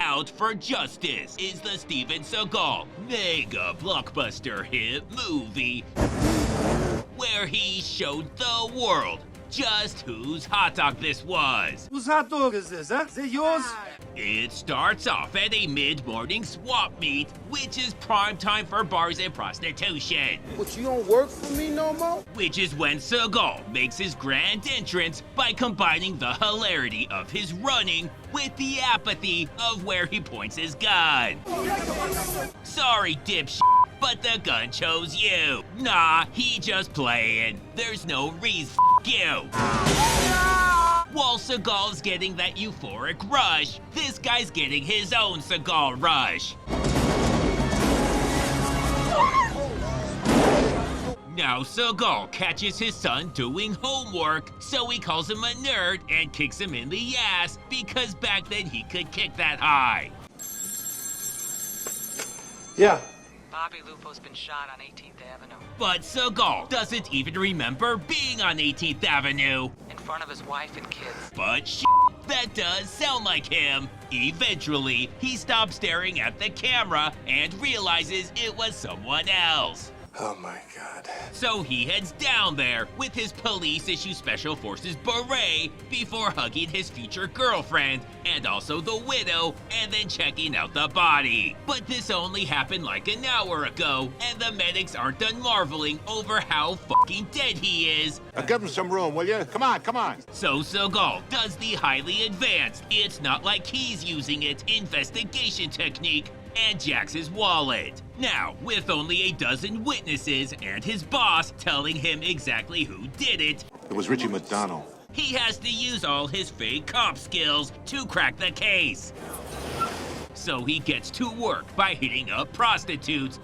Out for Justice is the Steven Seagal mega blockbuster hit movie where he showed the world just whose hot dog this was. Whose hot dog is this, huh? Is it yours? It starts off at a mid-morning swap meet, which is prime time for bars and prostitution. But you don't work for me no more? Which is when Seagal makes his grand entrance by combining the hilarity of his running with the apathy of where he points his gun. Sorry, dipshit, but the gun chose you. Nah, he just playing. There's no reason, you. While Seagal's getting that euphoric rush, this guy's getting his own Seagal rush. Now Seagal catches his son doing homework, so he calls him a nerd and kicks him in the ass because back then he could kick that high. Yeah. Bobby Lupo's been shot on 18th Avenue. But Seagal doesn't even remember being on 18th Avenue. In front of his wife and kids. But that does sound like him. Eventually, he stops staring at the camera and realizes it was someone else. Oh my God. So he heads down there with his police-issue Special Forces beret before hugging his future girlfriend and also the widow and then checking out the body. But this only happened like an hour ago and the medics aren't done marveling over how fucking dead he is. Give him some room, will you? Come on, come on. So Seagal does the highly advanced, it's not like he's using it, investigation technique and jacks his wallet. Now, with only a dozen witnesses and his boss telling him exactly who did it, It was Richie McDonald. he has to use all his fake cop skills to crack the case. So he gets to work by hitting up prostitutes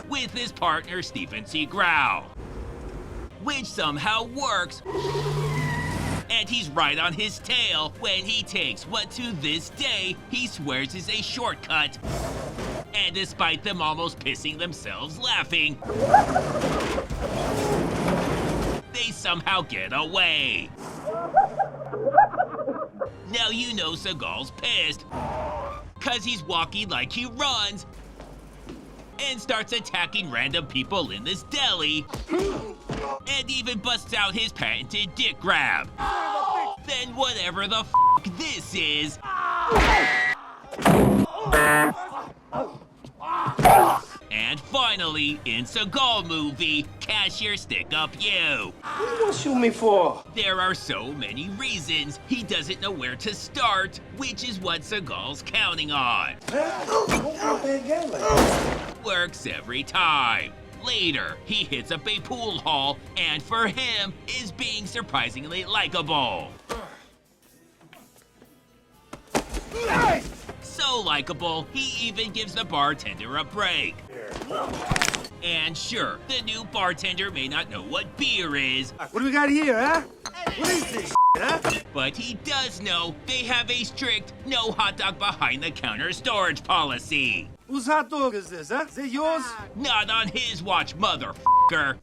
with his partner Steven Seagal, which somehow works. And he's right on his tail when he takes what to this day he swears is a shortcut. And despite them almost pissing themselves laughing, they somehow get away. Now you know Seagal's pissed, cause he's walking like he runs and starts attacking random people in this deli. And even busts out his patented dick grab. Then whatever the f this is. And finally, in Seagal movie, Cashier Stick Up You. What do you want to shoot me for? There are so many reasons he doesn't know where to start, which is what Seagal's counting on. Works every time. Later, he hits up a pool hall, and for him, is being surprisingly likable. So likable, he even gives the bartender a break. And sure, the new bartender may not know what beer is. What do we got here, huh? What is this, huh? But he does know they have a strict no hot dog behind the counter storage policy. Whose hot dog is this, huh? Is it yours? Not on his watch, motherfucker.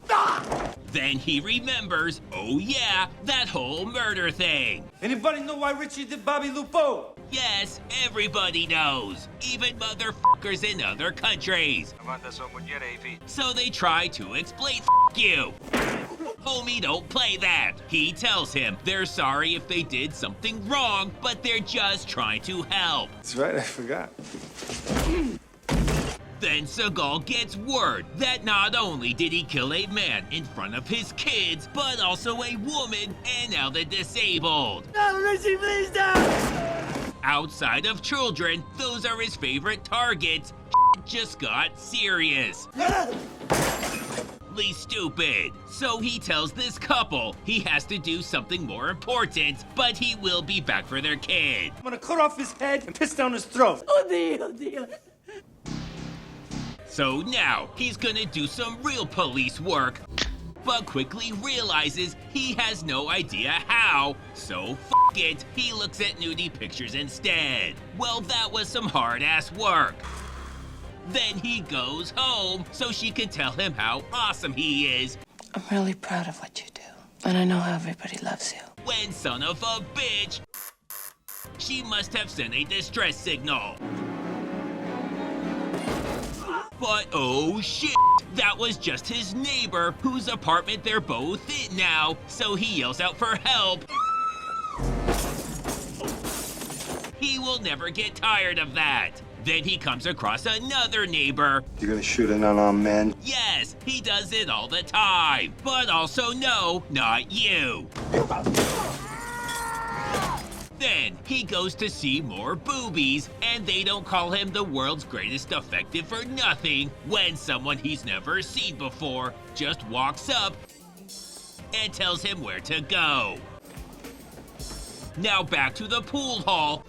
Then he remembers, oh yeah, that whole murder thing. Anybody know why Richie did Bobby Lupo? Yes, everybody knows, even motherfuckers in other countries. So they try to explain you. Homie, don't play that. He tells him they're sorry if they did something wrong, but they're just trying to help. That's right, I forgot. Then Seagal gets word that not only did he kill a man in front of his kids, but also a woman and now the disabled. No, Richie, please don't! Outside of children, those are his favorite targets. Just got serious. Stupid. So he tells this couple he has to do something more important, but he will be back for their kid. I'm gonna cut off his head and piss down his throat. Oh dear. So now he's gonna do some real police work, but quickly realizes he has no idea how, so f it, he looks at nudie pictures instead. Well, that was some hard-ass work. Then he goes home so she can tell him how awesome he is. I'm really proud of what you do, and I know how everybody loves you. When son of a bitch, she must have sent a distress signal. But oh shit, that was just his neighbor whose apartment they're both in now, so he yells out for help. He will never get tired of that. Then he comes across another neighbor. You're gonna shoot an unarmed man? Yes, he does it all the time. But also no, not you. Then he goes to see more boobies, and they don't call him the world's greatest detective for nothing when someone he's never seen before just walks up and tells him where to go. Now back to the pool hall,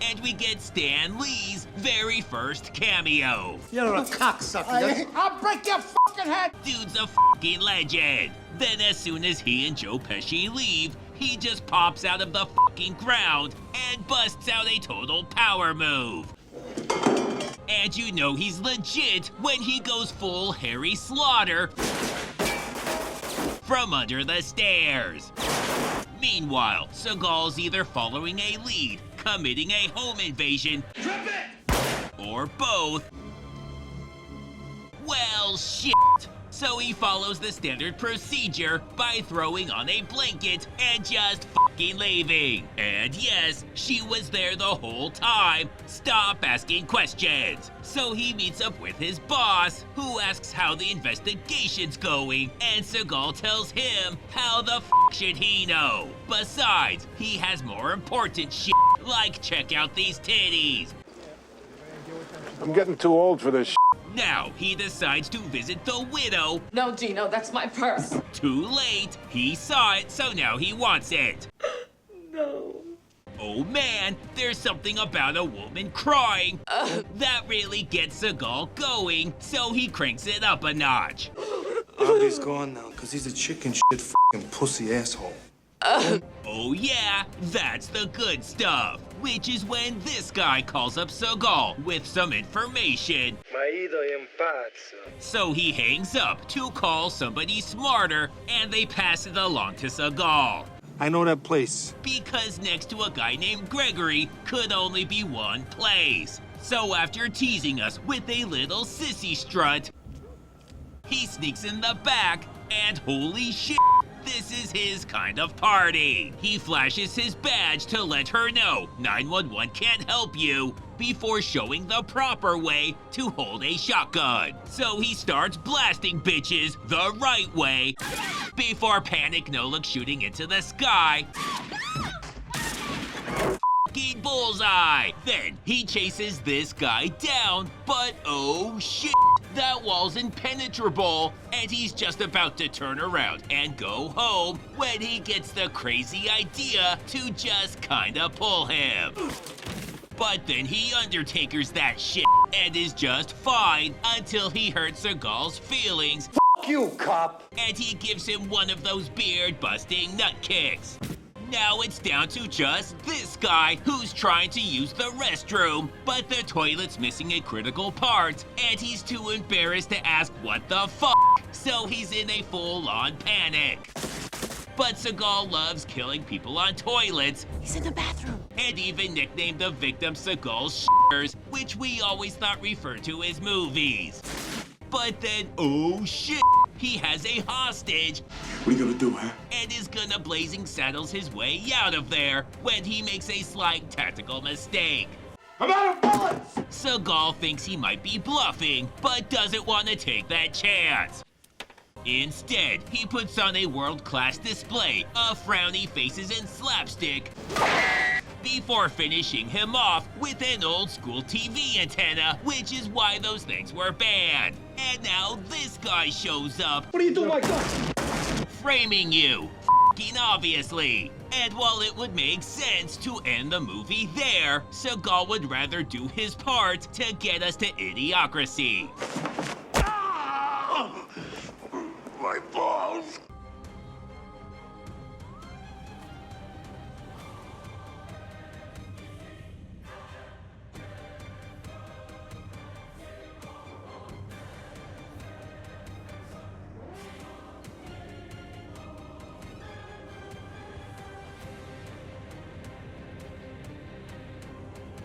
and we get Stan Lee's very first cameo. You're a cocksucker. I'll break your fucking head! Dude's a fucking legend. Then as soon as he and Joe Pesci leave, he just pops out of the fucking ground and busts out a total power move. And you know he's legit when he goes full Harry Slaughter from under the stairs. Meanwhile, Seagal's either following a lead, committing a home invasion, or both. Well, shit. So he follows the standard procedure by throwing on a blanket and just fucking leaving. And yes, she was there the whole time. Stop asking questions. So he meets up with his boss, who asks how the investigation's going, and Seagal tells him how the fuck should he know. Besides, he has more important shit, like check out these titties. I'm getting too old for this. Now, he decides to visit the widow. No, Gino, that's my purse. Too late. He saw it, so now he wants it. No. Oh man, there's something about a woman crying that really gets Seagal going, so he cranks it up a notch. Bobby's gone now, because he's a chicken shit fucking pussy asshole. Oh yeah, that's the good stuff. Which is when this guy calls up Seagal with some information. So he hangs up to call somebody smarter, and they pass it along to Seagal. I know that place. Because next to a guy named Gregory could only be one place. So after teasing us with a little sissy strut, he sneaks in the back, and holy shit, this is his kind of party. He flashes his badge to let her know 911 can't help you before showing the proper way to hold a shotgun. So he starts blasting bitches the right way before Panic No-Look shooting into the sky. Fucking bullseye. Then he chases this guy down, but oh shit, that wall's impenetrable, and he's just about to turn around and go home when he gets the crazy idea to just kinda pull him. But then he Undertakers that shit and is just fine until he hurts Seagal's feelings. Fuck you, cop. And he gives him one of those beard-busting nut kicks. Now it's down to just this guy who's trying to use the restroom, but the toilet's missing a critical part, and he's too embarrassed to ask what the fuck, so he's in a full-on panic. But Seagal loves killing people on toilets. He's in the bathroom. And even nicknamed the victim Seagal's ***ers, which we always thought referred to as movies. But then, oh shit, he has a hostage. What are you gonna do, huh? And is gonna Blazing Saddles his way out of there when he makes a slight tactical mistake. I'm out of bullets! Seagal thinks he might be bluffing, but doesn't want to take that chance. Instead, he puts on a world-class display of frowny faces and slapstick before finishing him off with an old-school TV antenna, which is why those things were banned. And now this guy shows up. What are you doing, my gun? Framing you. F***ing obviously. And while it would make sense to end the movie there, Seagal would rather do his part to get us to Idiocracy. My balls!